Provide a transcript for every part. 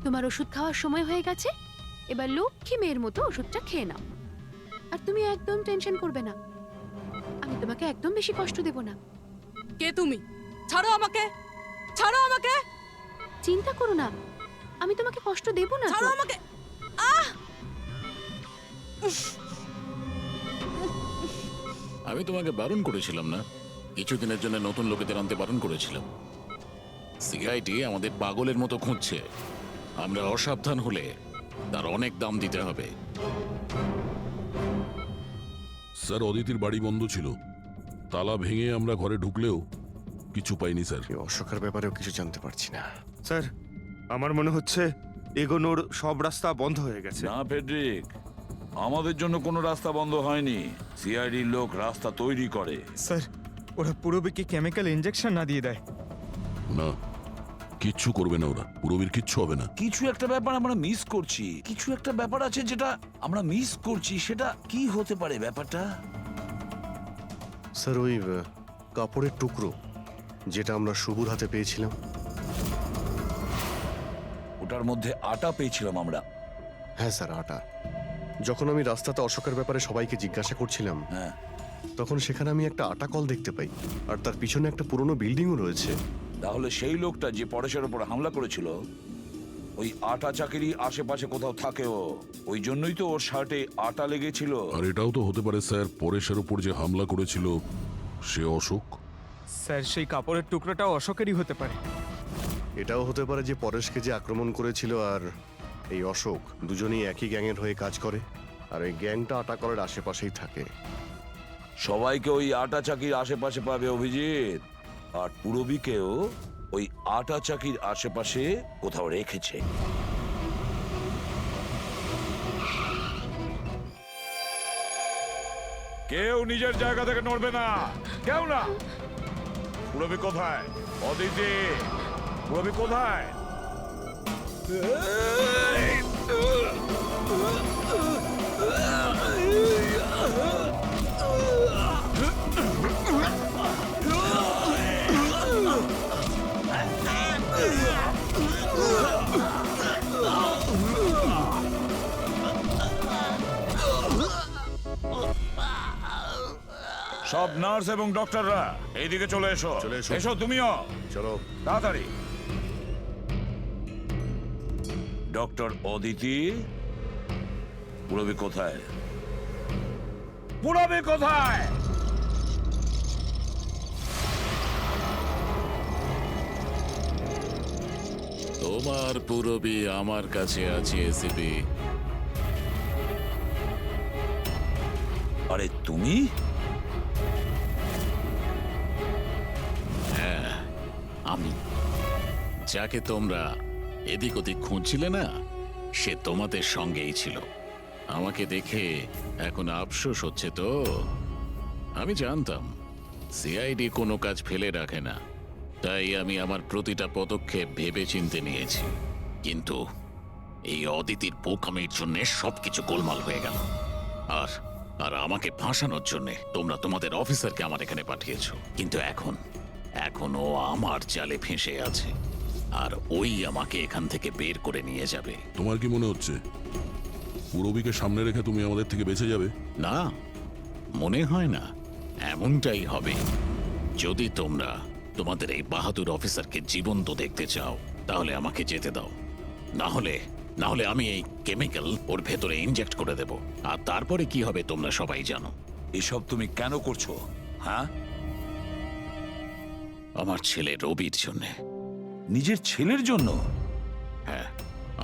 তোমার ওষুধ খাওয়ার সময় হয়ে গেছে, এবার লক্ষ্মী মেয়ের মতো ওষুধটা খেয়ে নাও। আর তুমি একদম টেনশন করবে না, আমি তোমাকে একদম বেশি কষ্ট দেব না। কে তুমি? ছাড়ো আমাকে, ছাড়ো আমাকে, চিন্তা করো না, আমি তোমাকে কষ্ট দেব না। ছাড়ো আমাকে। আহ! আমি তোমাকে বারণ করেছিলাম না? কিছুদিনের জন্য নতুন লোকেদের আনতে বারণ করেছিলাম। সিআইডি আমাদের পাগলের মতো খুঁজছে। আমরা অসাবধান হলে তার অনেক দাম দিতে হবে। স্যার, অদিতির বাড়ি বন্ধ ছিল, তালা ভেঙে আমরা ঘরে ঢুকলেও কিছু পাইনি স্যার। এই অশোকের ব্যাপারেও কিছু জানতে পারছি না। স্যার, আমার মনে হচ্ছে এগোনোর সব রাস্তা বন্ধ হয়ে গেছে। না ফেডরিক, আমাদের জন্য কোনো রাস্তা বন্ধ হয়নি। সিআইডির লোক রাস্তা তৈরি করে। স্যার, ওরা পুরোবিকে কেমিক্যাল ইনজেকশন না দিয়ে দেয়? না, কিচ্ছু করবে না ওরা, পুরবীর কিচ্ছু হবে না। কিছু একটা ব্যাপার আমরা মিস করছি, কিছু একটা ব্যাপার আছে যেটা আমরা মিস করছি। সেটা কি হতে পারে ব্যাপারটা? স্যার, ওই কাপড়ের টুকরো যেটা আমরা শুভর হাতে পেয়েছিলাম। ওটার মধ্যে আটা পেয়েছিলাম আমরা। হ্যাঁ স্যার, আটা। যখন আমি রাস্তাতে অশোকের ব্যাপারে সবাইকে জিজ্ঞাসা করছিলাম, হ্যাঁ, তখন সেখানে আমি একটা আটা কল দেখতে পাই, আর তার পিছনে একটা পুরনো বিল্ডিংও রয়েছে। তাহলে সেই লোকটা যে পরেশের উপর হামলা করেছিল, ওই আটা চাকিরি আশেপাশে কোথাও থাকে ও। ওই জন্যই তো ওর শার্টে আটা লেগেছিল। আর এটাও তো হতে পারে স্যার, পরেশের উপর যে হামলা করেছিল সে অশোক। স্যার, সেই কাপড়ের টুকরোটাও অশোকেরই হতে পারে। এটাও হতে পারে যে পরেশকে যে আক্রমণ করেছিল আর এই অশোক দুজনেই একই গ্যাংয়ের হয়ে কাজ করে, আর এই গ্যাংটা আটা কলের আশেপাশেই থাকে। সবাইকে ওই আটা চাকির আশেপাশে পাবে অভিজিৎ, আর পুরবীকেও ওই আটা চাকির আশেপাশে কোথাও রেখেছে। কেউ নিজের জায়গা থেকে নড়বে না, কেউ না। পুরবী কোথায়? অদিতি, পুরবী কোথায়? সব নার্স এবং ডক্টররা এইদিকে চলে এসো। চলে এসো। এসো তুমিও, চলো। তাড়াতাড়ি। ডক্টর অদিতি, পুরবী কোথায়? পুরবী কোথায়? তোমার পুরবী আমার কাছে আছে এসিপি। আরে তুমি? আমি যাকে তোমরা এদিক ওদিক খুঁজছিলে না, সে তোমাদের সঙ্গেই ছিল। আমাকে দেখে এখন আফসোস হচ্ছে তো? আমি জানতাম সিআইডি কোনো কাজ ফেলে রাখে না, তাই আমি আমার প্রতিটা পদক্ষেপ ভেবে চিন্তে নিয়েছি। কিন্তু এই অদিতির বোকামির জন্য সবকিছু গোলমাল হয়ে গেল। আর আর আমাকে ফাঁসানোর জন্য তোমরা তোমাদের অফিসারকে আমার এখানে পাঠিয়েছো। কিন্তু এখন ও আমার জালে ফেঁসে আছে, আর ওই আমাকে এখান থেকে বের করে নিয়ে যাবে। তোমার কি মনে হচ্ছে পুরবীকে সামনে রেখে তুমি আমাদের থেকে বেঁচে যাবে? না, মনে হয় না। এমনটাই হবে। যদি তোমরা তোমাদের এই বাহাদুর অফিসারকে জীবন্ত দেখতে চাও, তাহলে আমাকে যেতে দাও। না হলে আমি এই কেমিক্যাল ওর ভেতরে ইনজেক্ট করে দেব, আর তারপরে কি হবে তোমরা সবাই জানো। এসব তুমি কেন করছো? হ্যাঁ, আমার ছেলে রবির জন্য। নিজের ছেলের জন্য? হ্যাঁ,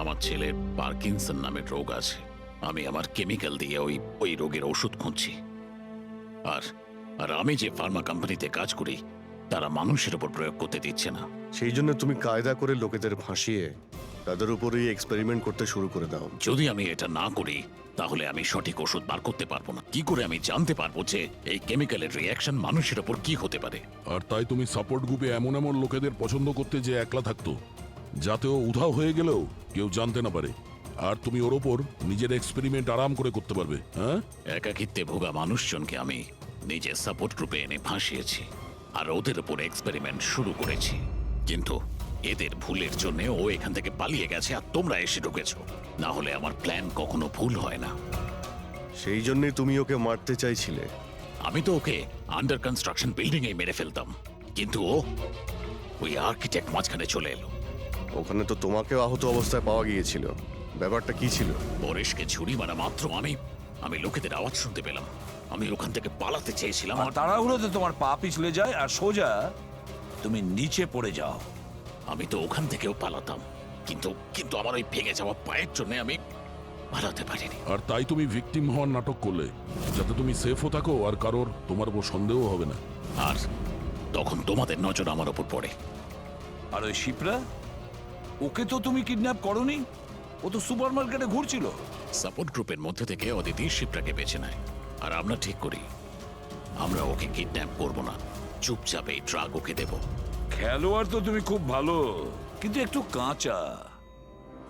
আমার ছেলের পার্কিনসন নামের রোগ আছে। আমি আমার কেমিক্যাল দিয়ে ওই রোগের ওষুধ খুঁজছি। আর আমি যে ফার্মা কোম্পানিতে কাজ করি, তারা মানুষের উপর প্রয়োগ করতে দিচ্ছে না। সেই জন্য তুমি কায়দা করে লোকেদের ফাঁসিয়ে তাদের উপরেই এক্সপেরিমেন্ট করতে শুরু করে দাও। যদি আমি এটা না করি, তাহলে আমি সঠিক ওষুধ বার করতে পারবো না। কি করে আমি জানতে পারবো যে এই কেমিক্যালের রিঅ্যাকশন মানুষের উপর কি হতে পারে? আর তাই তুমি সাপোর্ট গ্রুপে এমন এমন লোকেদের পছন্দ করতে যে একলা থাকতো, যাতে ও উধাও হয়ে গেলেও কেউ জানতে না পারে, আর তুমি ওর ওপর নিজের এক্সপেরিমেন্ট আরাম করে করতে পারবে। হ্যাঁ, একাকিত্বে ভোগা মানুষজনকে আমি নিজের সাপোর্ট গ্রুপে এনে ফাঁসিয়েছি, আর ওদের উপর এক্সপেরিমেন্ট শুরু করেছি। কিন্তু এদের ভুলের জন্য ও এখান থেকে পালিয়ে গেছে আর তোমরা এসে ঢুকেছো। না হলে আমার প্ল্যান কখনো ভুল হয় না। সেই জন্যই তুমি ওকে মারতে চাইছিলে। আমি তো ওকে আন্ডার কনস্ট্রাকশন বিল্ডিং এ মেরে ফেলতাম, কিন্তু ও ওই আর্কিটেক্ট মাঝখানে চলে এলো। ওখানে তো তোমাকেও আহত অবস্থায় পাওয়া গিয়েছিল। ব্যাপারটা কি ছিল? পরেশকে ছুরি মারা মাত্র আমি লোকেদের আওয়াজ শুনতে পেলাম। আমি ওখান থেকে পালাতে চেয়েছিলাম আমার তাড়াহুড়োতে তোমার পা পিছলে যায় আর সোজা তুমি নিচে পড়ে যাও। আমি তো ওখান থেকেও পালাতাম, কিন্তু কিন্তু আমার ওই ভেঙে যাওয়া পায়ের জন্য আমি পালাতে পারিনি। আর তাই তুমি ভিকটিম হওয়ার নাটক করলে, যাতে তুমি সেফও থাকো আর কারোর তোমার উপর সন্দেহ হবে না। আর তখন তোমাদের নজর আমার ওপর পড়ে। আর ওই শিপ্রা, ওকে তো তুমি কিডন্যাপ করনি, ও তো সুপার মার্কেটে ঘুরছিল। সাপোর্ট গ্রুপের মধ্যে থেকে অদিতি শিবটাকে বেছে নেয়, আর আমরা ঠিক করি আমরা ওকে কিডন্যাপ করব না, চুপচাপ এই ট্রাক ওকে দেব। খেলোয়াড় তো তুমি খুব ভালো, কিন্তু একটু কাঁচা।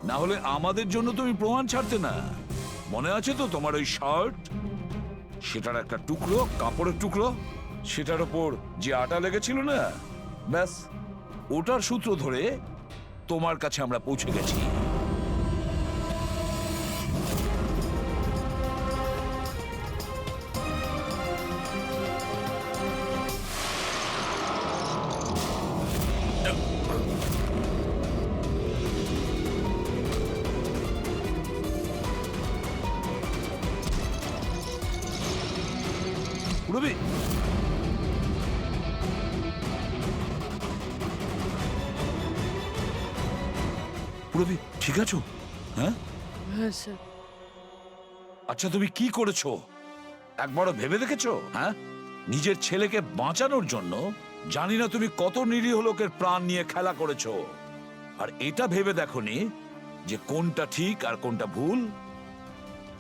না হলে আমাদের জন্য তুমি প্রমাণ ছাড়তে না। মনে আছে তো তোমার ওই শার্ট, সেটার একটা টুকরো, কাপড়ের টুকরো, সেটার ওপর যে আটা লেগেছিল না, ব্যাস ওটার সূত্র ধরে তোমার কাছে আমরা পৌঁছে গেছি। রবি, রবি ঠিক আছো? হ্যাঁ হ্যাঁ স্যার। আচ্ছা, তুমি কি করেছো একবারও ভেবে দেখেছো? হ্যাঁ, নিজের ছেলেকে বাঁচানোর জন্য জানি না তুমি কত নিরীহ লোকের প্রাণ নিয়ে খেলা করেছো, আর এটা ভেবে দেখোনি যে কোনটা ঠিক আর কোনটা ভুল।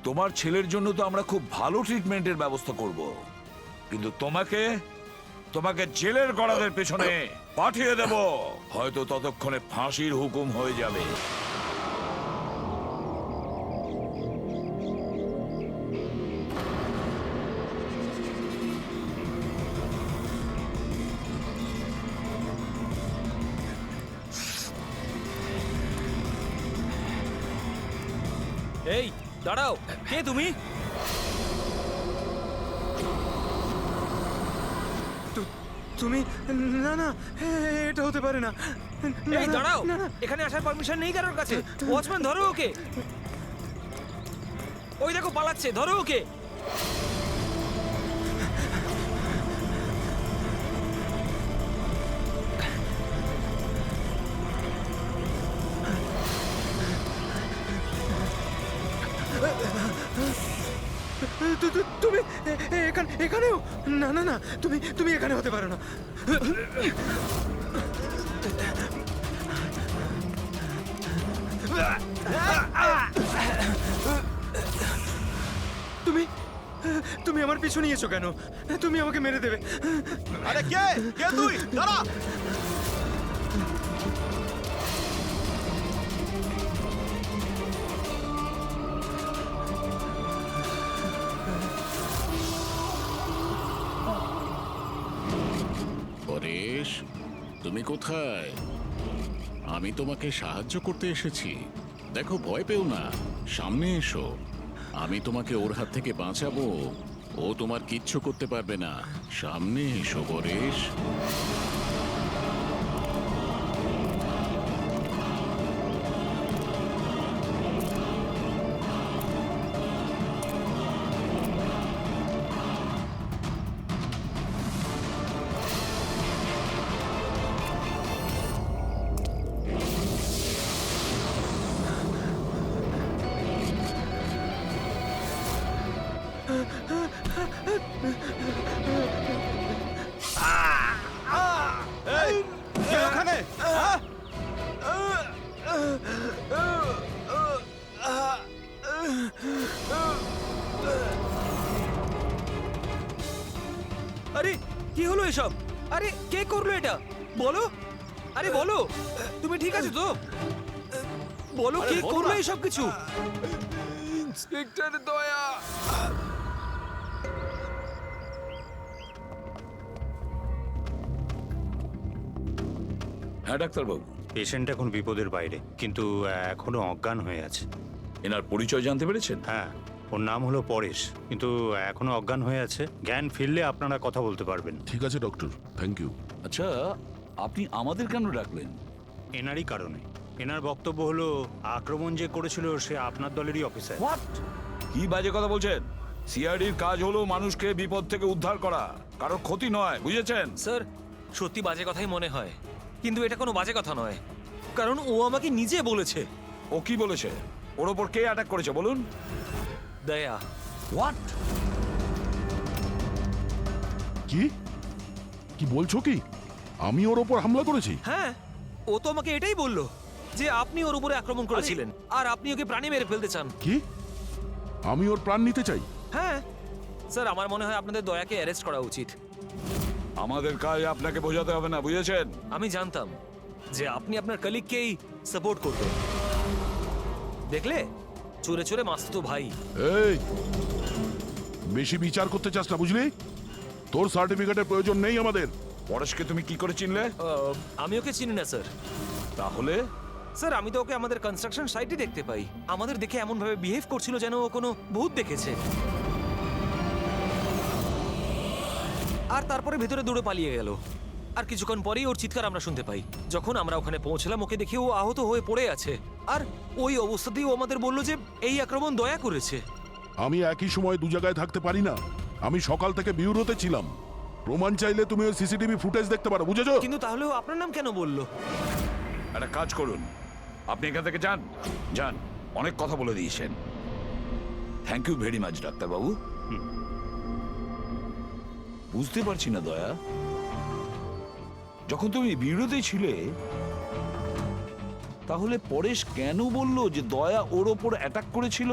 তোমার ছেলের জন্য তো আমরা খুব ভালো ট্রিটমেন্টের ব্যবস্থা করব, কিন্তু তোমাকে তোমাকে জেলের গড়াদের পেছনে পাঠিয়ে দেব। হয়তো ততক্ষণে ফাঁসির হুকুম হয়ে যাবে। এই দাঁড়াও, কে তুমি? তুমি না না, এটা হতে পারে না। এই দাঁড়াও, এখানে আসার পারমিশন নেই কারোর কাছে। ওয়াচম্যান ধরো ওকে, ওই দেখো পালাচ্ছে, ধরো ওকে। তুমি এখানেও? না না না, তুমি এখানে হতে পারো না। তুমি আমার পিছু নিয়েছো কেন? তুমি আমাকে মেরে দেবে। আরে কে কে তুই? দাঁড়া! পরেশ, তুমি কোথায়? আমি তোমাকে সাহায্য করতে এসেছি। দেখো, ভয় পেও না, সামনে এসো। আমি তোমাকে ওর হাত থেকে বাঁচাবো। ও তোমার কিচ্ছু করতে পারবে না। সামনে এসো পরেশ। কে ওখানে? হ্যাঁ? আরে কি হলো এসব? আরে কে করলো এটা? বলো, আরে বলো, তুমি ঠিক আছো তো? বলো কে করলো এসব কিছু? ইন্সপেক্টর দয়া। হ্যাঁ ডাক্তারবাবু, পেশেন্ট এখন বিপদের বাইরে, কিন্তু এখনো অজ্ঞান হয়ে আছে। এনার পরিচয় জানতে পেরেছেন? হ্যাঁ, ওর নাম হলো পরেশ, কিন্তু এখনো অজ্ঞান হয়ে আছে। জ্ঞান ফিরলে আপনারা কথা বলতে পারবেন। ঠিক আছে ডক্টর, থ্যাংক ইউ। আচ্ছা, আপনি আমাদের কেন ডাকলেন? এনারই কারণে। এনার বক্তব্য হলো আক্রমণ যে করেছিল সে আপনার দলেরই অফিসার। হোয়াট? কি বাজে কথা বলছেন? সিআইডির কাজ হলো মানুষকে বিপদ থেকে উদ্ধার করা, কারো ক্ষতি নয়, বুঝেছেন? স্যার, সত্যি বাজে কথাই মনে হয়, কিন্তু এটা কোনো বাজে কথা নয়, কারণ ও আমাকে নিজে বলেছে। ও কি বলেছে? ওর ওপর কে অ্যাটাক করেছে বলুন? দয়া। হোয়াট? কি কি বলছো কি? আমি ওর ওপর হামলা করেছি? হ্যাঁ, ও তো আমাকে এটাই বললো যে আপনি ওর উপরে আক্রমণ করেছিলেন আর আপনি ওকে প্রাণে মেরে ফেলতে চান। কি? আমি ওর প্রাণ নিতে চাই? হ্যাঁ স্যার, আমার মনে হয় আপনাদের দয়াকে অ্যারেস্ট করা উচিত। আমাদের কাজ আপনাকে বোঝাতে হবে না, বুঝেছেন? আমি জানতাম যে আপনি আপনার কলিগকেই সাপোর্ট করবেন। দেখলে, চোরে চোরে মাসতুতো ভাই। এই, বেশি বিচার করতে চাস না, বুঝলি? তোর সার্টিফিকেটের প্রয়োজন নেই আমাদের। পরেশকে তুমি কি করে চিনলে? আমি ওকে চিনি না স্যার। তাহলে স্যার, আমি তো ওকে আমাদের কনস্ট্রাকশন সাইটে দেখতে পাই। আমাদের দেখে এমন ভাবে বিহেভ করছিল যেন ও কোনো ভূত দেখেছে। আর তারপরে ভেতরে দৌড়ে পালিয়ে গেল। আর কিছুক্ষণ পরেই ওর চিৎকার আমরা শুনতে পাই। যখন আমরা ওখানে পৌঁছলাম, ওকে দেখে ও আহত হয়ে পড়ে আছে। আর ওই অবস্থাতেই ও আমাদের বলল যে এই আক্রমণ দয়া করেছে। আমি একই সময় দু জায়গায় থাকতে পারি না। আমি সকাল থেকে বিউরোতে ছিলাম। প্রমাণ চাইলে তুমি ওই সিসিটিভি ফুটেজ দেখতে পারো, বুঝেছো? কিন্তু তাহলেও আপনার নাম কেন বললো? একটা কাজ করুন, আপনি এখান থেকে যান। যান, অনেক কথা বলে দিয়েছেন। থ্যাংক ইউ ভেরি মাচ ডাক্তারবাবু। বুঝতে পারছি না দয়া, যখন তুমি বিরোধী ছিলে তাহলে পরেশ কেন বলল যে দয়া ওর ওপর অ্যাটাক করেছিল?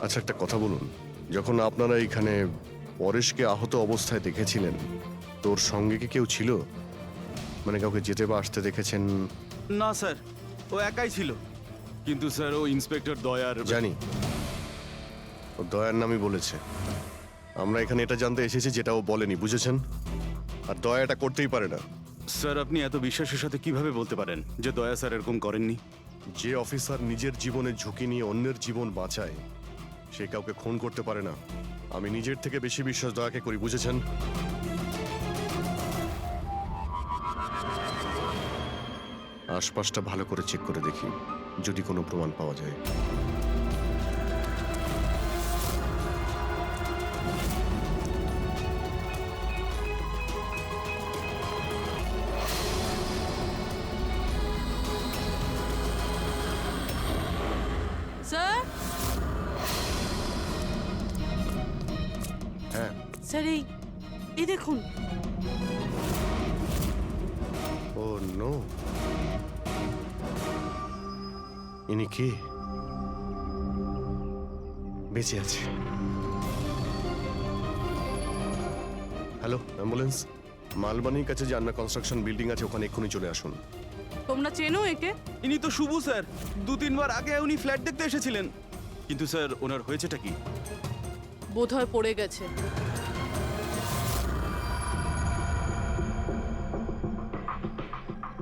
আচ্ছা, একটা কথা বলুন, যখন আপনারা এখানে পরেশকে আহত অবস্থায় দেখেছিলেন, তোর সঙ্গে কি কেউ ছিল? মানে কাউকে যেতে বা আসতে দেখেছেন? না স্যার, ও একাই ছিল। কিন্তু স্যার, ও ইন্সপেক্টর দয়ার। জানি, ও দয়ার নামই বলেছে। আমরা এখানে এটা জানতে এসেছি যেটা ও বলেনি, বুঝেছেন? আর দয়া এটা করতেই পারে না। স্যার, আপনি এত বিশ্বাসের সাথে কিভাবে বলতে পারেন যে দয়া স্যার এরকম করেননি? যে অফিসার নিজের জীবনে ঝুঁকি নিয়ে অন্যের জীবন বাঁচায়, সে কাউকে খুন করতে পারে না। আমি নিজের থেকে বেশি বিশ্বাস দয়াকে করি, বুঝেছেন? আশপাশটা ভালো করে চেক করে দেখি, যদি কোনো প্রমাণ পাওয়া যায়। স্যার, হ্যাঁ, স্যার, এই দেখুন। ও নো, ইনি কে? বেঁচে আছে। Hello, ambulance. মালবানির কাছে যে আন্না কনস্ট্রাকশন বিল্ডিং আছে, ওখানে এক্ষুনি চলে আসুন। তোমরা চেনো একে? ইনি তো শুভু স্যার। 2-3 বার আগে উনি ফ্ল্যাট দেখতে এসেছিলেন। কিন্তু স্যার, ওনার হয়েছেটা কি? বোধহয় পড়ে গেছে।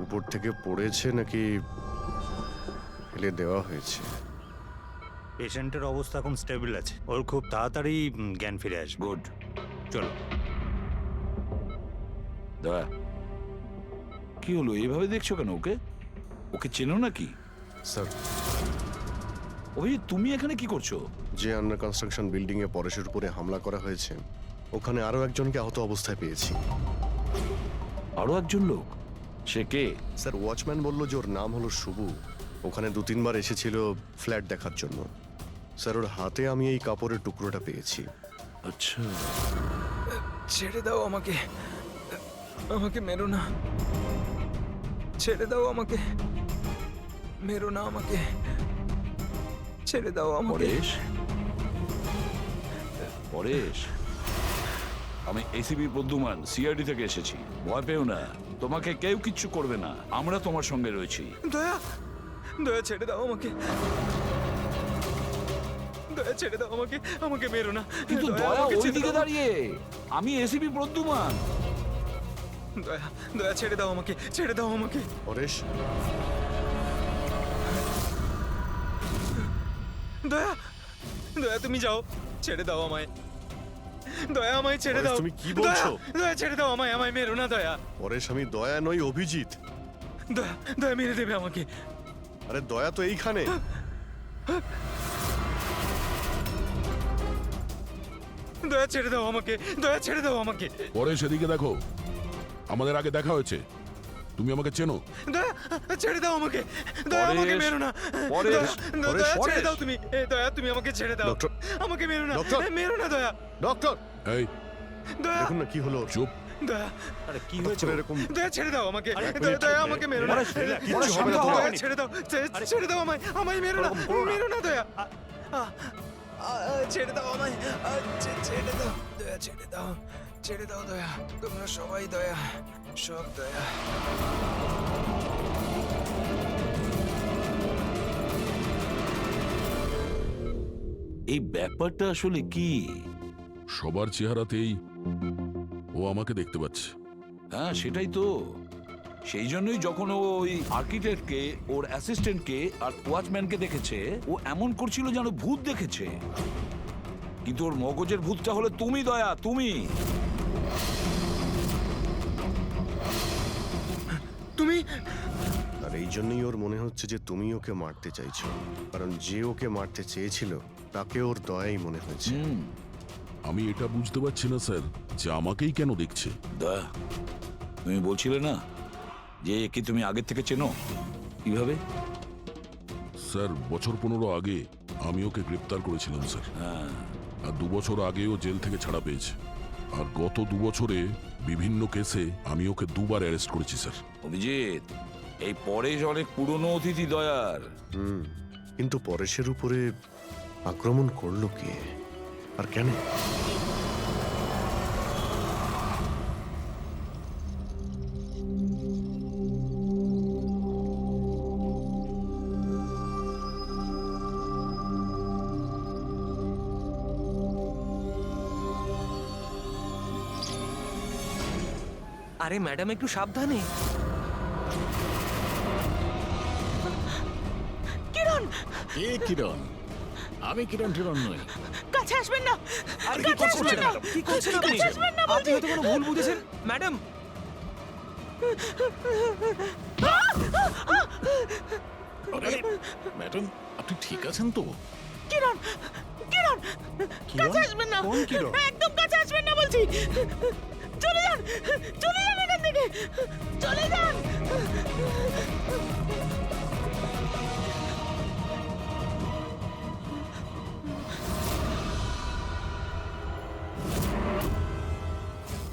উপর থেকে পড়েছে নাকি ফেলে দেওয়া হয়েছে? পেশেন্টের অবস্থা এখন স্টেবল আছে। ওর খুব তাড়াতাড়ি জ্ঞান ফিরে আসবে। গুড। চলো। দয়া, কি হলো? এইভাবে দেখছো কেন ওকে? ওকে চেনো নাকি? স্যার, ওই তুমি এখানে কি করছো? যে আন্ডার কনস্ট্রাকশন বিল্ডিং এ পরেশের উপরে হামলা করা হয়েছে, ওখানে আরো একজনকে আহত অবস্থায় পেয়েছি। আরো একজন লোক? সে কে? স্যার, ওয়াচম্যান বলল যে ওর নাম হলো শুভু। ওখানে 2-3 বার এসেছিল ফ্ল্যাট দেখার জন্য। স্যার, ওর হাতে আমি এই কাপড়ের টুকরোটা পেয়েছি। আচ্ছা, ছেড়ে দাও আমাকে, আমাকে মেরো না। ছেড়ে দাও আমাকে, মেরো না আমাকে। ছেড়ে দাও আমাকে। পরেশ, পরেশ, আমি এসিপি প্রদ্যুমান, সিআইডি থেকে এসেছি। ভয় পেও না, তোমাকে কেউ কিচ্ছু করবে না, আমরা তোমার সঙ্গে রয়েছি। দয়া, দয়া ছেড়ে দাও আমাকে। দয়া ছেড়ে দাও আমাকে, আমাকে মেরো না। কিন্তু দয়া, দয়া আমাকে ছেড়ে ওইদিকে দাও। দাঁড়িয়ে, আমি এসিপি প্রদ্যুমান। দয়া দয়া ছেড়ে দাও আমাকে, ছেড়ে দাও আমাকে। পরেশ, দয়া দয়া তুমি যাও, ছেড়ে দাও আমায়। দয়া আমায় ছেড়ে পরেশ, দাও। তুমি কি বলছো? দয়া, দয়া ছেড়ে দাও আমায়, আমায় মেরো না দয়া। পরেশ আমি দয়া নই, অভিজিৎ। দয়া দয়া মেরে দেবে আমাকে। আরে দয়া তো এইখানে। দয়া ছেড়ে দাও আমাকে, দয়া ছেড়ে দাও আমাকে। পরে সেদিকে দেখো, আমাদের আগে দেখা হয়েছে, তুমি আমাকে চেনো। দয়া ছেড়ে দাও আমাকে, দয়া আমাকে মেরো না। পরেশ, দয়া, দয়া ছেড়ে পরেশ। দাও তুমি, দয়া তুমি আমাকে ছেড়ে দাও। ডক্টর, আমাকে মেরো না, ডক্টর। মেরো না দয়া। ডক্টর, এই দয়া দেখুন না কি হলো ওর। চুপ। দয়া আরে কি হঠাৎ হয়েছে করে এরকম দয়া ছেড়ে দাও আমাকে, আরে, দয়া দয়া আমাকে মেরো না। পরেশ, কিচ্ছু হবে না দয়া তোমার। ছেড়ে দাও, ছেড়ে দাও আমায়, আমায় মেরো না, ওরকম করো না। মেরো না দয়া। ছেড়ে দাও আমায়, ছেড়ে দাও দয়া, ছেড়ে দাও, ছেড়ে দাও দয়া। তোমরা সবাই দয়া, সব দয়া। এই ব্যাপারটা আসলে কি? সবার চেহারাতেই ও আমাকে দেখতে পাচ্ছে। হ্যাঁ সেটাই তো। সেই জন্যই যখন ও ওই আর্কিটেক্টকে, ওর অ্যাসিস্ট্যান্টকে আর ওয়াচম্যানকে দেখেছে, ও এমন করছিল যেন ভূত দেখেছে। কিন্তু ওর মগজের ভূতটা হলো তুমি দয়া, তুমি। তুমি আর এই জন্যই ওর মনে হচ্ছে যে তুমি ওকে মারতে চাইছো, কারণ যে ওকে মারতে চেয়েছিল তাকে ওর দয়াই মনে হয়েছে। আমি এটা বুঝতে পারছি না স্যার, যে আমাকেই কেন দেখছে। দয়া, তুমি বলছিলে না যে একে তুমি আগের থেকে চেনো? কিভাবে? স্যার, বছর 15 আগে আমি ওকে গ্রেপ্তার করেছিলাম স্যার। আর 2 বছর আগেও জেল থেকে ছাড়া পেয়েছে। আর গত 2 বছরে বিভিন্ন কেসে আমি ওকে 2বার অ্যারেস্ট করেছি স্যার। অভিজিৎ, এই পরেশ অনেক পুরনো অতিথি দয়ার। কিন্তু পরেশের উপরে আক্রমণ করলো কে আর কেন? আরে ম্যাডাম একটু সাবধানে। কিরণ, কে কিরণ? আমি কিরণ টিরণ নই। কাছে আসবেন না। আরে কি করছেন ম্যাডাম? কি করছেন আপনি? কাছে আসবেন না আপনি হয়তো কোনো ভুল বুঝেছেন ম্যাডাম। আরে ম্যাডাম, আপনি ঠিক আছেন তো? কিরণ, কিরণ, কাছে আসবেন না। কোন কিরণ? একদম কাছে আসবেন না বলছি। চলে যান, চলে যান এখান থেকে, চলে যান।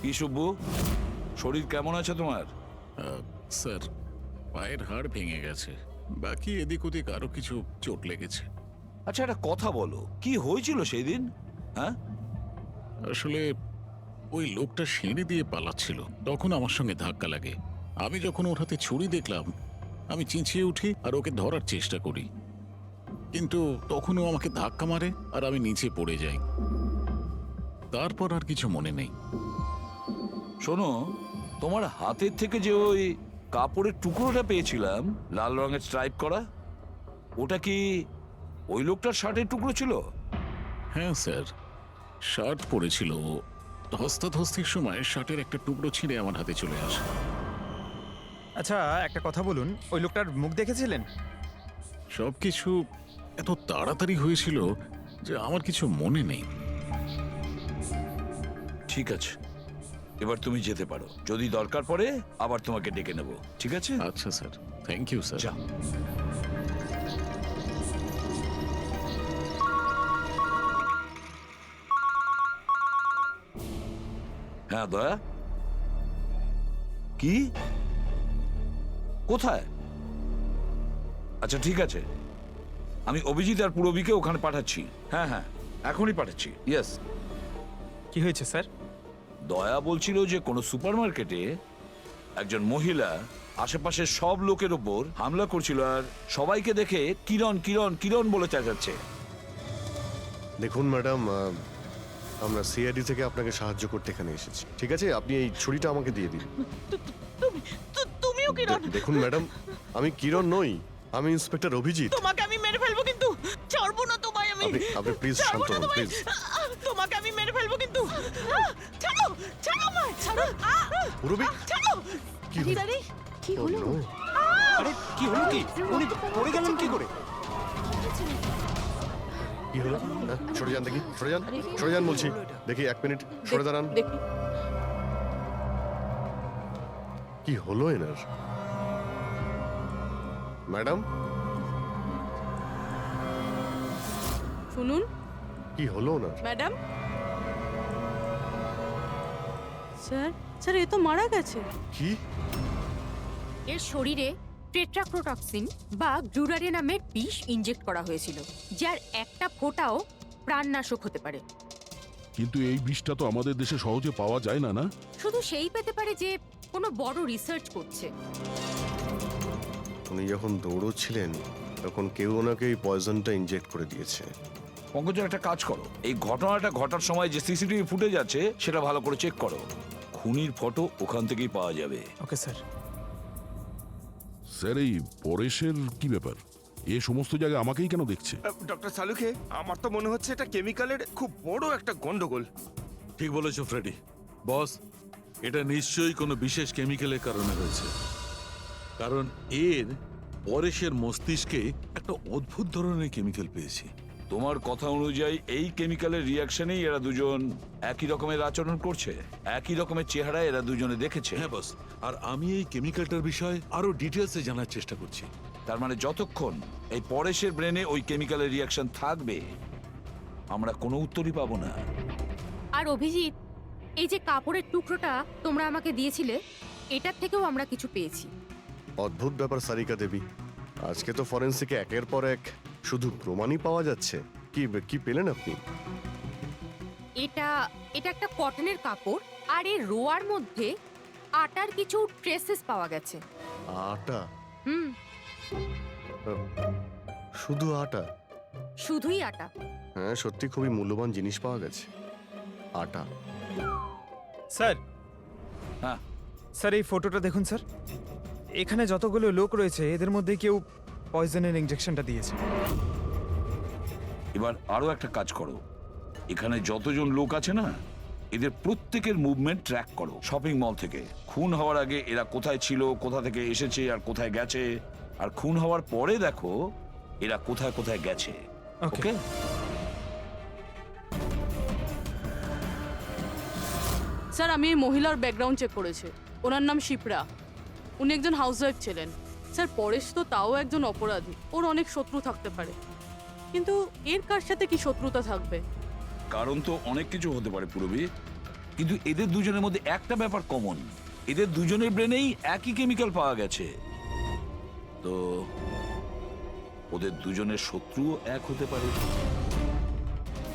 কি শুভ্বু, শরীর কেমন আছে তোমার? স্যার, পায়ের হাড় ভেঙে গেছে, বাকি এদিক ওদিক আরো কিছু চোট লেগেছে। আচ্ছা একটা কথা বলো, কি হয়েছিল সেই দিন? হ্যাঁ, আসলে ওই লোকটা সিঁড়ি দিয়ে পালাচ্ছিল, তখন আমার সঙ্গে ধাক্কা লাগে। আমি যখন ওর হাতে ছুরি দেখলাম, আমি চেঁচিয়ে উঠি আর ওকে ধরার চেষ্টা করি, কিন্তু তখন ও আমাকে ধাক্কা মারে আর আমি নিচে পড়ে যাই। তারপর আর কিছু মনে নেই। শোনো, তোমার হাতের থেকে যে ওই কাপড়ের টুকরোটা পেয়েছিলাম লাল রঙের স্ট্রাইপ করা, ওটা কি ওই লোকটার শার্টের টুকরো ছিল? হ্যাঁ স্যার, শার্ট পরেছিল। ধস্তাধস্তির সময় শার্টের একটা টুকরো ছিঁড়ে আমার হাতে চলে আসে। আচ্ছা একটা কথা বলুন, ওই লোকটার মুখ দেখেছিলেন? সবকিছু এত তাড়াতাড়ি হয়েছিল যে আমার কিছু মনে নেই। ঠিক আছে, এবার তুমি যেতে পারো। যদি দরকার পড়ে আবার তোমাকে ডেকে নেব, ঠিক আছে? আচ্ছা স্যার, থ্যাংক ইউ স্যার। যা। হ্যাঁ দয়া, কি? কোথায়? আচ্ছা ঠিক আছে, আমি অভিজিৎ আর পুরবীকে ওখানে পাঠাচ্ছি। হ্যাঁ হ্যাঁ, এখনই পাঠাচ্ছি। ইয়েস। কি হয়েছে স্যার? দয়া বলছিল যে কোনো সুপারমার্কেটে একজন মহিলা আশেপাশের সব লোকের ওপর হামলা করছিল আর সবাইকে দেখে কিরণ কিরণ কিরণ বলে চেঁচাচ্ছে। দেখুন ম্যাডাম, আমরা সিআইডি থেকে আপনাকে সাহায্য করতে এখানে এসেছি। ঠিক আছে, আপনি এই ছুরিটা আমাকে দিয়ে দিন। তুমিও কিরণ? দেখুন ম্যাডাম, আমি কিরণ নই, আমি ইন্সপেক্টর অভিজিৎ। তোমাকে আমি মেরে ফেলবো কিন্তু, ছাড়বো না তোমায় আমি। আপনি প্লিজ ছাড়বো শান্ত না হন তোমায়। প্লিজ। তোমাকে আমি মেরে ফেলবো কিন্তু। ছাড়ো, ছাড়ো আমায়, ছাড়ো। পুরবি, ছাড়ো। কি হলো? দাঁড়ি। কি হলো? Oh, no! আরে কি হলো কি? উনি পড়ে গেলেন কি করে? কি হলো? হ্যাঁ, সরে যান দেখি, সরে যান, সরে যান বলছি। দেখি 1 মিনিট সরে দাঁড়ান। দেখি। কি হলো এনার? ম্যাডাম, শুনুন কি হলো ওনার? ম্যাডাম। স্যার, স্যার এ তো মারা গেছে। কি? এর শরীরে টেট্রাক্রোটক্সিন বা গ্লুরারে নামের বিষ ইনজেক্ট করা হয়েছিল, যার একটা ফোঁটাও প্রাণনাশক হতে পারে। কিন্তু এই বিষটা তো আমাদের দেশে সহজে পাওয়া যায় না, না? শুধু সেই পেতে পারে যে কোনো বড় রিসার্চ করছে। উনি যখন দৌড়চ্ছিলেন তখন কেউ ওনাকে এই পয়জনটা ইনজেক্ট করে দিয়েছে। পঙ্কজ, একটা কাজ করো, এই ঘটনাটা ঘটার সময় যে সিসিটিভি ফুটেজ আছে সেটা ভালো করে চেক করো। খুনির ফটো ওখান থেকেই পাওয়া যাবে। Okay sir. স্যার, এই পরেশের কি ব্যাপার? এ সমস্ত জায়গায় আমাকেই কেন দেখছে? ডক্টর সালুখে, আমার তো মনে হচ্ছে এটা কেমিক্যালের খুব বড় একটা গন্ডগোল। ঠিক বলেছো ফ্রেডি। বস, এটা নিশ্চয়ই কোনো বিশেষ কেমিক্যালের কারণে হয়েছে, কারণ এর পরেশের মস্তিষ্কে একটা অদ্ভুত ধরনের কেমিক্যাল পেয়েছি। তোমার কথা অনুযায়ী এই কেমিক্যালের রিয়াকশনেই এরা দুজন একই রকমের আচরণ করছে, একই রকমের চেহারা এরা দুজনে দেখেছে। হ্যাঁ বস, আর আমি এই কেমিক্যালটার বিষয়ে আরো ডিটেলসে জানার চেষ্টা করছি। তার মানে যতক্ষণ এই পরেশের ব্রেনে ওই কেমিক্যালের রিয়াকশন থাকবে, আমরা কোনো উত্তরই পাবো না। আর অভিজিৎ, এই যে কাপড়ের টুকরোটা তোমরা আমাকে দিয়েছিলে, এটার থেকেও আমরা কিছু পেয়েছি। অদ্ভুত ব্যাপার সারিকা দেবী, আজকে তো ফরেন্সিকে একের পর এক শুধু প্রমাণই পাওয়া যাচ্ছে। কি কি পেলেন আপনি? এটা একটা কটনের কাপড়, আর এর রোয়ার মধ্যে আটার কিছু ট্রেসেস পাওয়া গেছে। আটা? হুম, শুধু আটা? শুধুই আটা। হ্যাঁ, সত্যি খুবই মূল্যবান জিনিস পাওয়া গেছে, আটা। স্যার, হ্যাঁ স্যার এই ফটোটা দেখুন স্যার। এখানে যতগুলো লোক রয়েছে এদের মধ্যে কেউ পয়জনের ইনজেকশনটা দিয়েছে। এবার আরো একটা কাজ করো, এখানে যতজন লোক আছে না, এদের প্রত্যেকের মুভমেন্ট ট্র্যাক করো। শপিং মল থেকে খুন হওয়ার আগে এরা কোথায় ছিল, কোথা থেকে এসেছে আর কোথায় গেছে, আর খুন হওয়ার পরে দেখো এরা কোথায় কোথায় গেছে। ওকে? স্যার, আমি এই মহিলার ব্যাকগ্রাউন্ড চেক করেছি। ওনার নাম শিপ্রা, উনি একজন হাউসওয়াইফ ছিলেন। স্যার, পরেশ তো তাও একজন অপরাধী, ওর অনেক শত্রু থাকতে পারে, কিন্তু এর কার সাথে কি শত্রুতা থাকবে? কারণ তো অনেক কিছু হতে পারে পুরবি, কিন্তু এদের দুজনের মধ্যে একটা ব্যাপার কমন, এদের দুজনের ব্রেনেই একই কেমিক্যাল পাওয়া গেছে। তো ওদের দুজনের শত্রুও এক হতে পারে।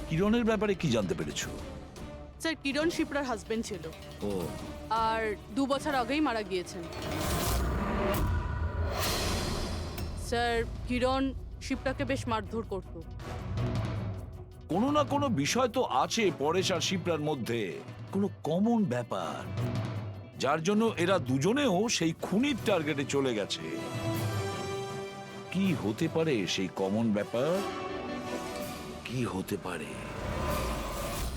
কিরণের ব্যাপারে কি জানতে পেরেছো? স্যার, কিরণ শিপ্রার হাজবেন্ড ছিল, ও, আর 2 বছর আগেই মারা গিয়েছেন। স্যার, কিরণ শিপ্রাকে বেশ মারধর করতো। কোনো না কোনো বিষয় তো আছে পরেশ আর শিপ্রার মধ্যে, কোনো কমন ব্যাপার, যার জন্য এরা দুজনেও সেই খুনির টার্গেটে চলে গেছে। কি হতে পারে সেই কমন ব্যাপার? কি হতে পারে?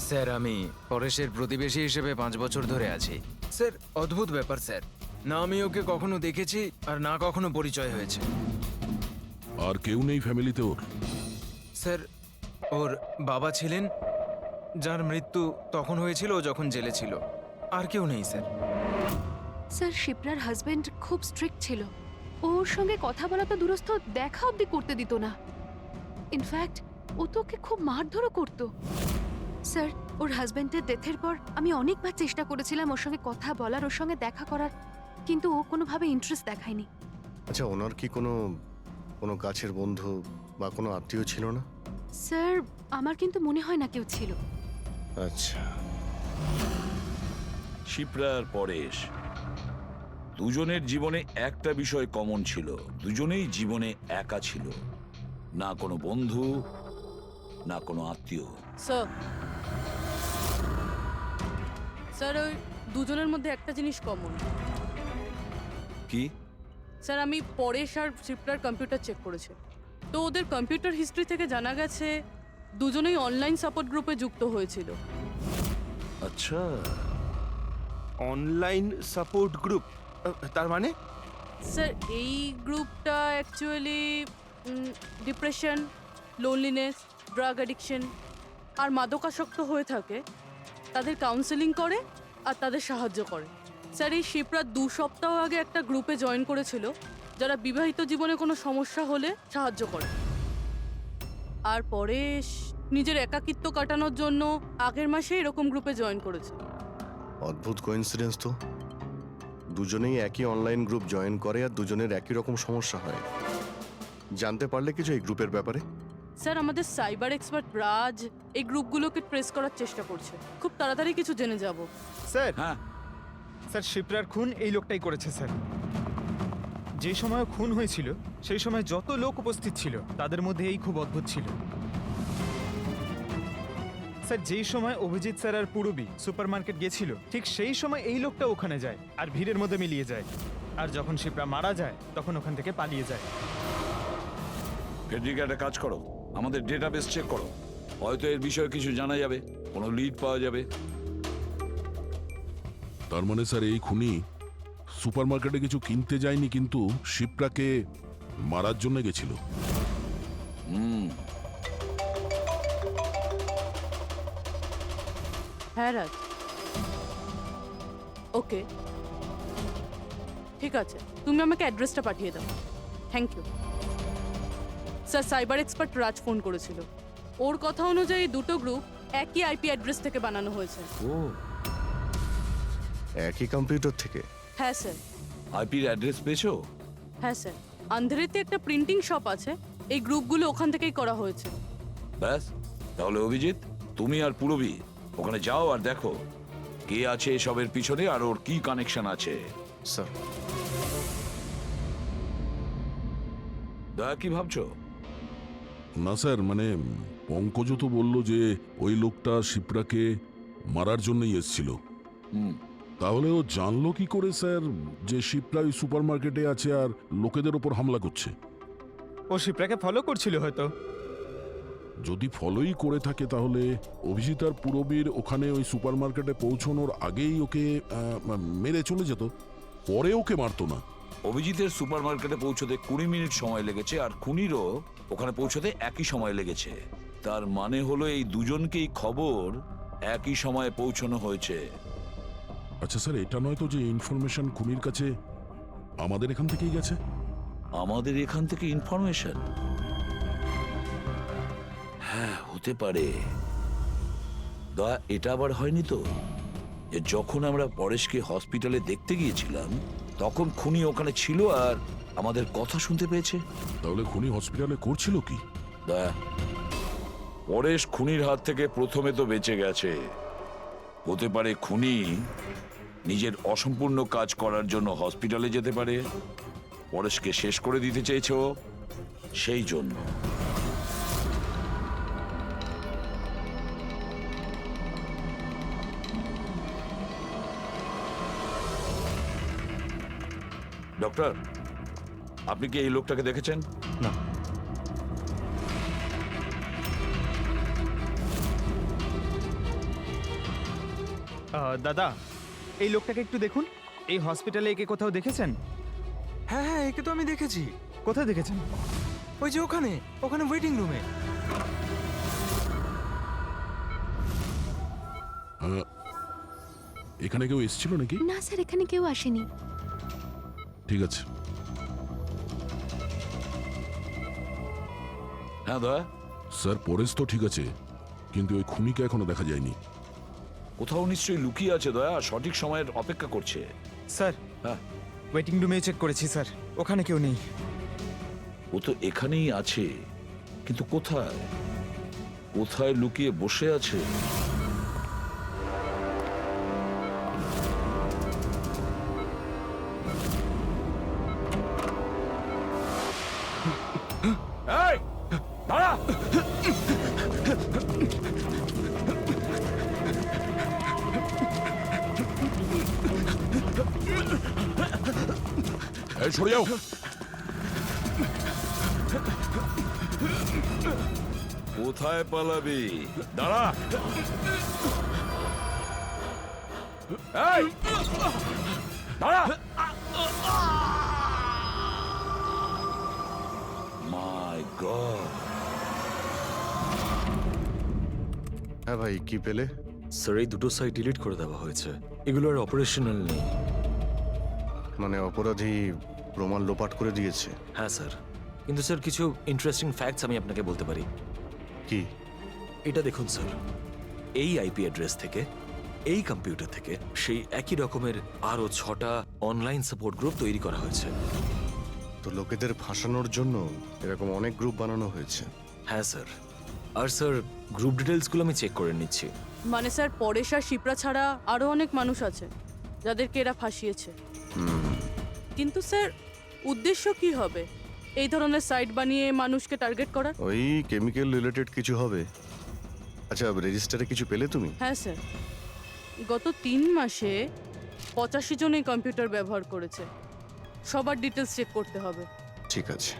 স্যার, আমি পরেশের প্রতিবেশী হিসেবে 5 বছর ধরে আছি। স্যার, অদ্ভুত ব্যাপার স্যার, না আমি ওকে কখনো দেখেছি আর না কখনো পরিচয় হয়েছে। আর কেউ নেই ফ্যামিলিতে ওর? স্যার, ওর বাবা ছিলেন, যার মৃত্যু তখন হয়েছিল যখন জেলে ছিল। আর কেউ নেই স্যার। স্যার, শিপ্রার হাজবেন্ড খুব স্ট্রিক্ট ছিল। ওর সঙ্গে কথা বলা তো দূরস্থ, দেখা অবধি করতে দিত না। ইনফ্যাক্ট ও তো ওকে খুব মারধরও করতো। স্যার, ওর হাজবেন্ডের ডেথের পর আমি অনেকবার চেষ্টা করেছিলাম ওর সঙ্গে কথা বলার, ওর সঙ্গে দেখা করার, কিন্তু ও কোনোভাবে ইন্টারেস্ট দেখায়নি। আচ্ছা, ওনার কি কোনো কাছের বন্ধু বা কোনো আত্মীয় ছিল না? স্যার, আমার কিন্তু মনে হয় না কেউ ছিল। আচ্ছা। শিপ্রা আর পরেশ দুজনের জীবনে একটা বিষয় কমন ছিল, দুজনেই জীবনে একা ছিল, না কোনো বন্ধু না কোনো আত্মীয়। স্যার, স্যার ওই দুজনের মধ্যে একটা জিনিস কমন। কি? স্যার আমি পরেশ আর শিপ্রার কম্পিউটার চেক করেছি, তো ওদের কম্পিউটার হিস্ট্রি থেকে জানা গেছে দুজনেই অনলাইন সাপোর্ট গ্রুপে যুক্ত হয়েছিল। আচ্ছা, অনলাইন সাপোর্ট গ্রুপ, তার মানে? স্যার এই গ্রুপটা actually depression, loneliness, drug addiction আর মাদকাসক্ত হয়ে থাকে তাদের কাউন্সেলিং করে আর তাদের সাহায্য করে। স্যার এই শিপ্রা 2 সপ্তাহ আগে একটা গ্রুপে জয়েন করেছিল যারা বিবাহিত জীবনে কোনো সমস্যা হলে সাহায্য করে। আর পরেশ নিজের একাকিত্ব কাটানোর জন্য আগের মাসে এরকম গ্রুপে জয়েন করেছে। অদ্ভুত কোইন্সিডেন্স তো, দুজনেই একই অনলাইন গ্রুপ জয়েন করে আর দুজনের একই রকম সমস্যা হয়। জানতে পারলে কিছু এই গ্রুপের ব্যাপারে? স্যার আমাদের সাইবার এক্সপার্ট রাজ এই গ্রুপগুলোকে ট্রেস করার চেষ্টা করছে, খুব তাড়াতাড়ি কিছু জেনে যাব। স্যার, হ্যাঁ স্যার শিপ্রার খুন এই লোকটাই করেছে স্যার। যে সময় খুন হয়েছিল সেই সময় যত লোক উপস্থিত ছিল তাদের মধ্যে এই খুব অদ্ভুত ছিল। স্যার যেই সময় অভিজিৎ স্যার আর পূরবী সুপারমার্কেট গেছিল ঠিক সেই সময় এই লোকটা ওখানে যায় আর ভিড়ের মধ্যে মিলিয়ে যায়, আর যখন শিপ্রা মারা যায় তখন ওখান থেকে পালিয়ে যায়। ফেডরিকা, একটা কাজ করো, আমাদের ডেটাবেস চেক করো, হয়তো এর বিষয়ে কিছু জানা যাবে, কোনো লিড পাওয়া যাবে। তার মানে স্যার এই খুনি সুপারমার্কেটে কিছু কিনতে যায়নি, কিন্তু শিপ্রাকে মারার জন্য গেছিল। হ্যাঁ রাজ, ওকে ঠিক আছে, তুমি আমাকে অ্যাড্রেসটা পাঠিয়ে দাও। Thank you sir. Cyber expert Raj phone করেছিল, ওর কথা অনুযায়ী দুটো গ্রুপ একই আইপি অ্যাড্রেস থেকে বানানো হয়েছে। ও, একই কম্পিউটার থেকে? হ্যাঁ স্যার। আইপির অ্যাড্রেস পেয়েছো? হ্যাঁ স্যার, আন্ধারেতে একটা প্রিন্টিং শপ আছে, এই গ্রুপগুলো ওখান থেকেই করা হয়েছে। ব্যাস, তাহলে অভিজিৎ তুমি আর পূরবী ওখানে যাও আর দেখো কে আছে এসবের পিছনে আর ওর কি কানেকশন আছে। স্যার, দয়া, কি ভাবছো? না স্যার, মানে পঙ্কজ তো বলল যে ওই লোকটা শিপ্রাকে মারার জন্যই এসেছিল। হুম, তাহলে ও জানলো কি করে স্যার যে শিপ্রা ওই সুপারমার্কেটে আছে আর লোকেদের ওপর হামলা করছে? ও শিপ্রাকে ফলো করছিল হয়তো। যদি ফলোই করে থাকে তাহলে অভিজিৎ আর পূরবীর ওখানে ওই সুপারমার্কেটে পৌঁছানোর আগেই ওকে মেরে চলে যেত, পরে ওকে মারতো না। অভিজিতের সুপারমার্কেটে পৌঁছতে 20 মিনিট সময় লেগেছে আর খুনিরও ওখানে পৌঁছতে একই সময় লেগেছে। তার মানে হলো এই দুজনকেই খবর একই সময়ে পৌঁছানো হয়েছে। আচ্ছা স্যার, এটা নয় তো যে ইনফরমেশন খুনির কাছে আমাদের এখান থেকেই গেছে? আমাদের এখান থেকে ইনফরমেশন? হ্যাঁ, হতে পারে। দয়া, এটা আবার হয়নি তো যে যখন আমরা পরেশকে হসপিটালে দেখতে গিয়েছিলাম তখন খুনি ওখানে ছিল আর আমাদের কথা শুনতে পেয়েছে? তাহলে খুনি হসপিটালে করছিল কি? দয়া, পরেশ খুনির হাত থেকে প্রথমে তো বেঁচে গেছে, হতে পারে খুনি নিজের অসম্পূর্ণ কাজ করার জন্য হসপিটালে যেতে পারে, পরেশকে শেষ করে দিতে চেয়েছ সেই জন্য। ডক্টর, আপনি কি এই লোকটাকে দেখেছেন? না। দাদা, এই লোকটাকে একটু দেখুন। এই হসপিটালে একে কোথাও দেখেছেন? হ্যাঁ হ্যাঁ, একে তো আমি দেখেছি। কোথায় দেখেছেন? ওই যে ওখানে ওখানে ওয়েটিং রুমে। এখানে কেউ এসেছিল নাকি? না স্যার, এখানে কেউ আসেনি। ঠিক আছে। হ্যাঁ দয়া, স্যার পরেশ তো ঠিক আছে, কিন্তু ওই খুনিকে এখনো দেখা যায়নি। কোথাও নিশ্চয়ই লুকিয়ে আছে দয়া, সঠিক সময়ের অপেক্ষা করছে। স্যার, হ্যাঁ, ওয়েটিং রুমে চেক করেছি স্যার, ওখানে কেউ নেই। ও তো এখানেই আছে, কিন্তু কোথায় কোথায় লুকিয়ে বসে আছে? এই, দাঁড়া! এই সরে যাও। কোথায় পালাবি? দাঁড়া! এই! দাঁড়া! মাই গড! হ্যাঁ ভাই, কি পেলে? স্যার এই দুটো সাইট ডিলিট করে দেওয়া হয়েছে, এগুলো আর অপারেশনাল নেই। মানে অপরাধী প্রমাণ লোপাট করে দিয়েছে? হ্যাঁ স্যার, কিন্তু স্যার কিছু ইন্টারেস্টিং ফ্যাক্টস আমি আপনাকে বলতে পারি। কি? এটা দেখুন স্যার, এই আইপি অ্যাড্রেস থেকে, এই কম্পিউটার থেকে সেই একই রকমের আরও 6টা অনলাইন সাপোর্ট গ্রুপ তৈরি করা হয়েছে। তো লোকেদের ফাঁসানোর জন্য এরকম অনেক গ্রুপ বানানো হয়েছে? হ্যাঁ স্যার, আর স্যার গ্রুপ ডিটেলসগুলো আমি চেক করে নিচ্ছি। মানে স্যার পরেশ আর শিপ্রা ছাড়া আরও অনেক মানুষ আছে যাদেরকে এরা ফাঁসিয়েছে। কিন্তু স্যার উদ্দেশ্য কি হবে এই ধরনের সাইট বানিয়ে মানুষকে টার্গেট করার? ওই কেমিক্যাল রিলেটেড কিছু হবে। আচ্ছা, রেজিস্টারে কিছু পেলে তুমি? হ্যাঁ স্যার, গত 3 মাসে 85 জন এই কম্পিউটার ব্যবহার করেছে। সবার ডিটেলস চেক করতে হবে। ঠিক আছে।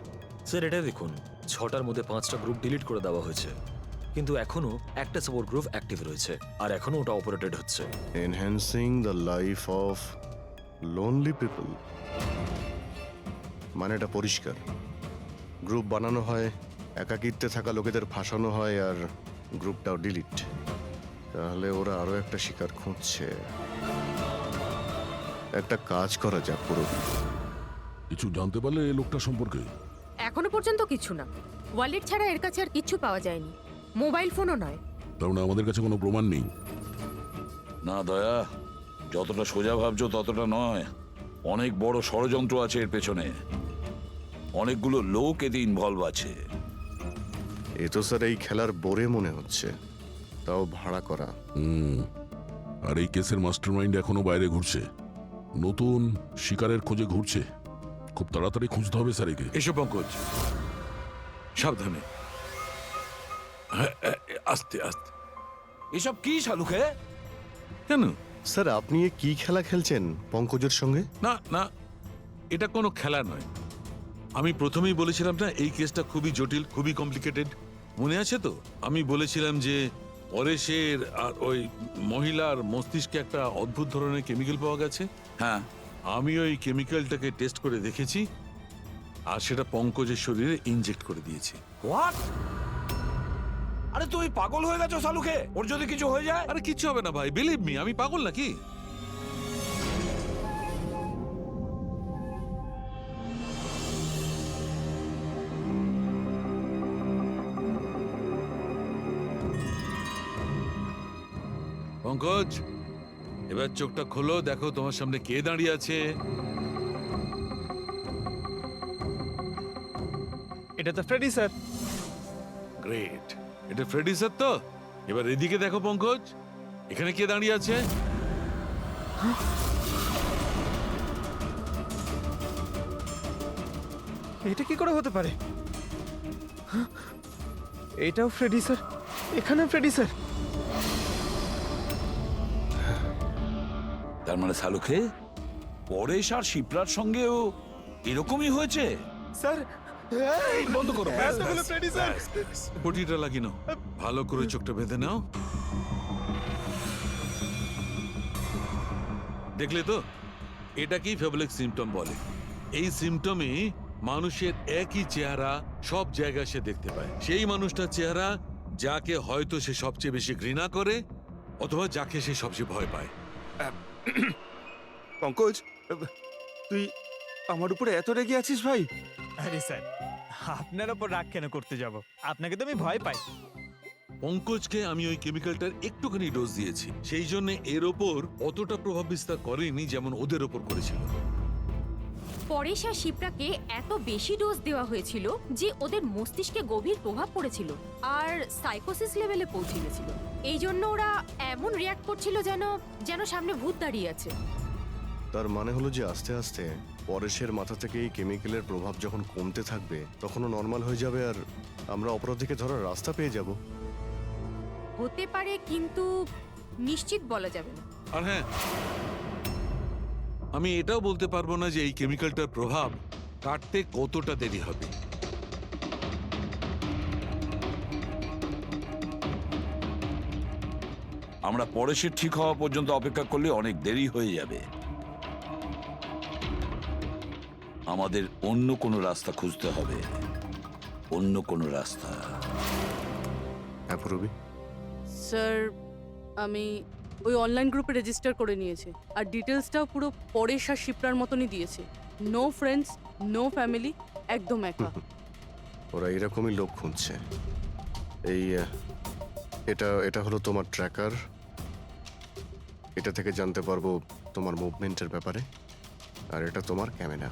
স্যার এটা দেখুন, 6টার মধ্যে 5টা গ্রুপ ডিলিট করে দেওয়া হয়েছে, কিন্তু এখনো একটা সাপোর্ট গ্রুপ অ্যাক্টিভ রয়েছে, আর এখনো ওটা অপারেটেড হচ্ছে। Enhancing the life of lonely people, মানে এটা পরিষ্কার। গ্রুপ বানানো হয়, একাকিত্বে থাকা লোকেদের ফাঁসানো হয়, আর গ্রুপটাও ডিলিট। তাহলে ওরা আরো একটা শিকার খুঁজছে। একটা কাজ করা যাক পুরো। কিছু জানতে পারলে এই লোকটা সম্পর্কে? এখনো পর্যন্ত কিছু না। ওয়ালেট ছাড়া এর কাছে আর কিচ্ছু পাওয়া যায়নি, মোবাইল ফোনও নয়। তার মানে আমাদের কাছে কোনো প্রমাণ নেই? না দয়া, যতটা সোজা ভাবছো ততটা নয়। অনেক বড় ষড়যন্ত্র আছে এর পেছনে, অনেকগুলো লোক এতে ইনভলভ আছে। এ তো স্যার এই খেলার বোরে মনে হচ্ছে, তাও ভাড়া করা। আর এই কেসের মাস্টারমাইন্ড এখনো বাইরে ঘুরছে, নতুন শিকারের খোঁজে ঘুরছে। খুব তাড়াতাড়ি খুঁজতে হবে স্যার একে। এসো পঙ্কজ, সাবধানে, আস্তে আস্তে। এসব কি শালুকে? কেন? স্যার আপনি এ কি খেলা খেলছেন পঙ্কজের সঙ্গে? না না, এটা কোনো খেলা নয়। আমি প্রথমেই বলেছিলাম না এই কেসটা খুবই জটিল, খুবই কমপ্লিকেটেড। মনে আছে তো? আমি বলেছিলাম যে পরেশের আর ওই মহিলার মস্তিষ্কে একটা অদ্ভুত ধরনের কেমিক্যাল পাওয়া গেছে। হ্যাঁ, আমি ওই কেমিক্যালটাকে টেস্ট করে দেখেছি, আর সেটা পঙ্কজের শরীরে ইনজেক্ট করে দিয়েছি। হোয়াট? আরে তুমি পাগল হয়ে গেছো শালুকে? ওর যদি কিছু হয়ে যায়? আরে কিচ্ছু হবে না ভাই, বিলিভ মি, আমি পাগল নাকি? পঙ্কজ, এবার চোখটা খোলো, দেখো তোমার সামনে কে দাঁড়িয়ে আছে। এটা তো ফ্রেডি স্যার। গ্রেট, এটা ফ্রেডি স্যার তো? এবার এদিকে দেখো পঙ্কজ, এখানে কে দাঁড়িয়ে আছে? এটা কি করে হতে পারে? এটাও ফ্রেডি স্যার, এখানেও ফ্রেডি স্যার। তার মানে শালুকে পরেশ আর শিপ্রার সঙ্গেও এরকমই হয়েছে? স্যার বন্ধ করো। Freddie sir. পটিটা লাগিয়ে নাও, ভালো করে চোখটা বেঁধে নাও। দেখলে তো, এটাকেই ফেবলিক সিমটম বলে। এই সিমটমে মানুষের একই চেহারা সব জায়গায় সে দেখতে পায়। সেই মানুষটার চেহারা যাকে হয়তো সে সবচেয়ে বেশি ঘৃণা করে, অথবা যাকে সে সবচেয়ে ভয় পায়। পঙ্কজ, তুই আমার উপরে এত রেগে আছিস ভাই? আরে স্যার, আপনার ওপর রাগ কেন করতে যাব? আপনাকে তো আমি ভয় পাই। পঙ্কজকে আমি ওই কেমিক্যালটার একটুখানি ডোজ দিয়েছি, সেই জন্য এর ওপর অতটা প্রভাব বিস্তার করেনি যেমন ওদের ওপর করেছিল। পরেশ আর শিপ্রাকে এত বেশি ডোজ দেওয়া হয়েছিল যে ওদের মস্তিষ্কে গভীর প্রভাব পড়েছিল আর সাইকোসিস লেভেলে পৌঁছে গেছিল। এই জন্য ওরা এমন রিয়াক্ট করছিল যেন যেন সামনে ভূত দাঁড়িয়ে আছে। তার মানে হলো যে আস্তে আস্তে পরেশের মাথা থেকে এই কেমিক্যালের প্রভাব যখন কমতে থাকবে তখনও নর্মাল হয়ে যাবে, আর আমরা অপরাধীকে ধরার রাস্তা পেয়ে যাব। হতে পারে, কিন্তু নিশ্চিত বলা যাবে না। আর হ্যাঁ, আমি এটাও বলতে পারবো না যে এই কেমিক্যালটার প্রভাব কাটতে কতটা দেরি হবে। আমরা পরেশের ঠিক হওয়া পর্যন্ত অপেক্ষা করলে অনেক দেরি হয়ে যাবে। আমাদের অন্য কোনো রাস্তা খুঁজতে হবে, অন্য কোনো রাস্তা। হ্যাঁ পুরবি, স্যার আমি ওই অনলাইন গ্রুপে রেজিস্টার করে নিয়েছি, আর ডিটেলসটাও পুরো পরেশ আর শিপ্রার মতনই দিয়েছে। নো ফ্রেন্ডস, নো ফ্যামিলি, একদম একা। ওরা এরকমই লোক খুঁজছে। এই এটা হলো তোমার ট্র্যাকার। এটা থেকে জানতে পারবো তোমার মুভমেন্টের ব্যাপারে। আর এটা তোমার ক্যামেরা।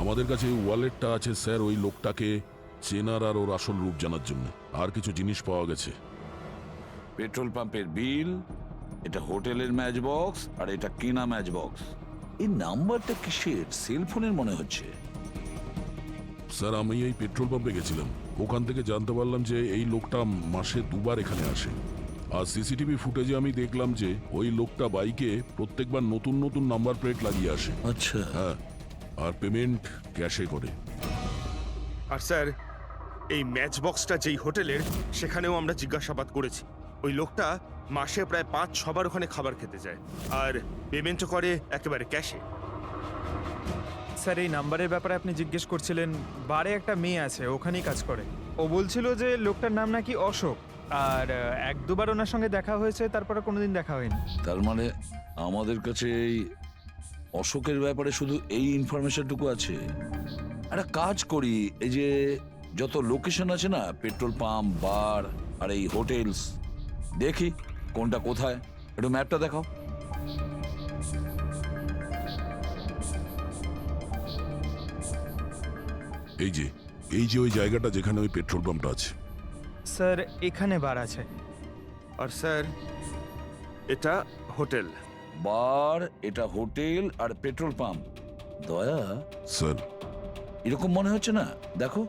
আমাদের কাছে এই ওয়ালেটটা আছে স্যার, ওই লোকটাকে চেনার আর ওর আসল রূপ জানার জন্য। আর কিছু জিনিস পাওয়া গেছে। পেট্রোল পাম্পের বিল, এটা হোটেলের ম্যাচ বক্স, আর এটা কেনা ম্যাচ বক্স। এই নাম্বারটা কিসের? সেলফোনের মনে হচ্ছে। স্যার আমি এই পেট্রোল পাম্পে গেছিলাম, ওখান থেকে জানতে পারলাম যে এই লোকটা মাসে 2 বার এখানে আসে। আর সিসিটিভি ফুটেজে আমি দেখলাম যে ওই লোকটা বাইকে প্রত্যেকবার নতুন নতুন নাম্বার প্লেট লাগিয়ে আসে। আচ্ছা, হ্যাঁ, আর পেমেন্ট ক্যাশে করে। আর স্যার, এই ম্যাচ বক্সটা যেই হোটেলের, সেখানেও আমরা জিজ্ঞাসাবাদ করেছি। ওই লোকটা মাসে প্রায় 5-6 বার ওখানে খাবার খেতে যায়, আর পেমেন্টও করে একেবারে ক্যাশে। স্যার এই নাম্বারের ব্যাপারে আপনি জিজ্ঞেস করছিলেন, বারে একটা মেয়ে আছে ওখানেই কাজ করে। ও বলছিল যে লোকটার নাম নাকি অশোক, আর 1-2 বার ওনার সঙ্গে দেখা হয়েছে, তারপরে কোনোদিন দেখা হয়নি। তার মানে আমাদের কাছে এই অশোকের ব্যাপারে শুধু এই ইনফরমেশনটুকু আছে। একটা কাজ করি, এই যে যত লোকেশন আছে না, পেট্রোল পাম্প, বার আর এই হোটেলস, দেখি কোনটা কোথায়। একটু ম্যাপটা দেখাও। এই যে ওই জায়গাটা যেখানে ওই পেট্রোল পাম্পটা আছে। স্যার এখানে বার আছে। আর স্যার, এটা হোটেল। বার, এটা হোটেল, আর পেট্রোল পাম্প। দয়া স্যার এরকম মনে হচ্ছে না? দেখো,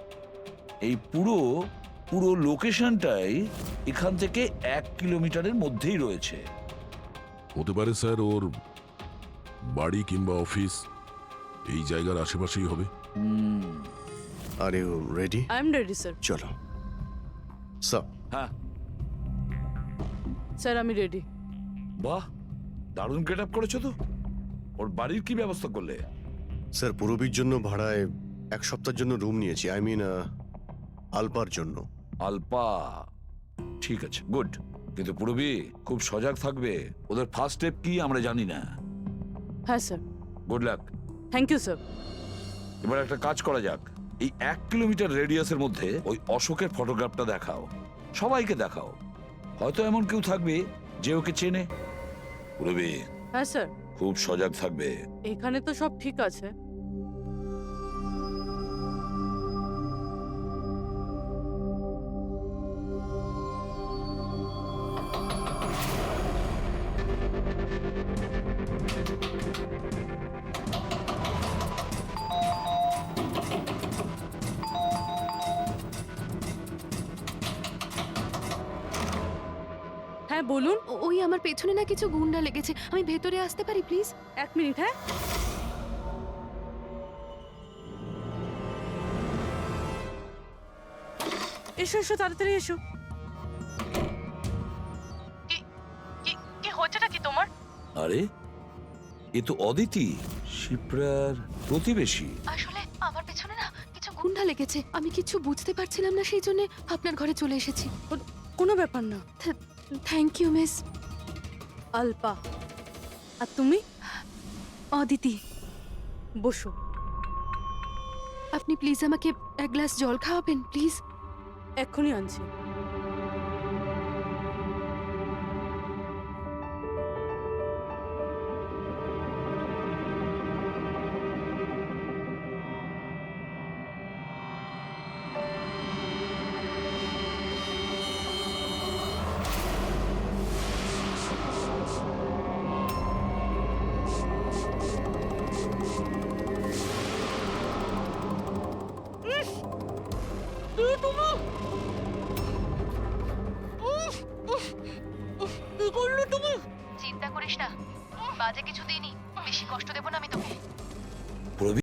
এই পুরো লোকেশনটাই এখান থেকে 1 কিলোমিটারের মধ্যেই রয়েছে। হতে পারে স্যার ওর বাড়ি কিংবা অফিস এই জায়গার আশেপাশেই হবে। Are you ready? I am ready sir. চলো স্যার। হ্যাঁ স্যার আমি রেডি। বাহ, দারুণ গেট আপ করেছো তো। ওর বাড়ির কি ব্যবস্থা করলে? স্যার পুরবীর জন্য ভাড়ায় 1 সপ্তাহের জন্য রুম নিয়েছি। আই মিন আলপার জন্য। আলপা, ঠিক আছে, গুড। কিন্তু পুরবী খুব সজাগ থাকবে। ওদের ফার্স্ট স্টেপ কি আমরা জানি না। হ্যাঁ sir. Good luck. Thank you sir. এবার একটা কাজ করা যাক, এই 1 কিলোমিটার রেডিয়াসের মধ্যে ওই অশোকের ফটোগ্রাফটা দেখাও, সবাইকে দেখাও। হয়তো এমন কেউ থাকবে যে ওকে চেনে। পুরবী হ্যাঁ স্যার। খুব সজাগ থাকবে। এখানে তো সব ঠিক আছে। হ্যাঁ বলুন। ওই আমার পেছনে না কিছু গুন্ডা লেগেছে, আমি ভেতরে আসতে পারি প্লিজ? 1 মিনিট। হ্যাঁ এসো এসো, তাড়াতাড়ি এসো। কি হচ্ছেটা কি তোমার? আরে এ তো অদিতি, শিপ্রার প্রতিবেশী। আসলে আমার পেছনে না কিছু গুন্ডা লেগেছে, আমি কিছু বুঝতে পারছিলাম না, সেই জন্য আপনার ঘরে চলে এসেছি। কোনো ব্যাপার না। Thank you miss. আলপা। আর তুমি? অদিতি। বসো। আপনি প্লিজ আমাকে 1 গ্লাস জল খাওয়াবেন প্লিজ? এক্ষুনি আনছি। চিন্তা করিস না, বাজে কিছু দিনই। বেশি কষ্ট দেবো না আমি তোকে।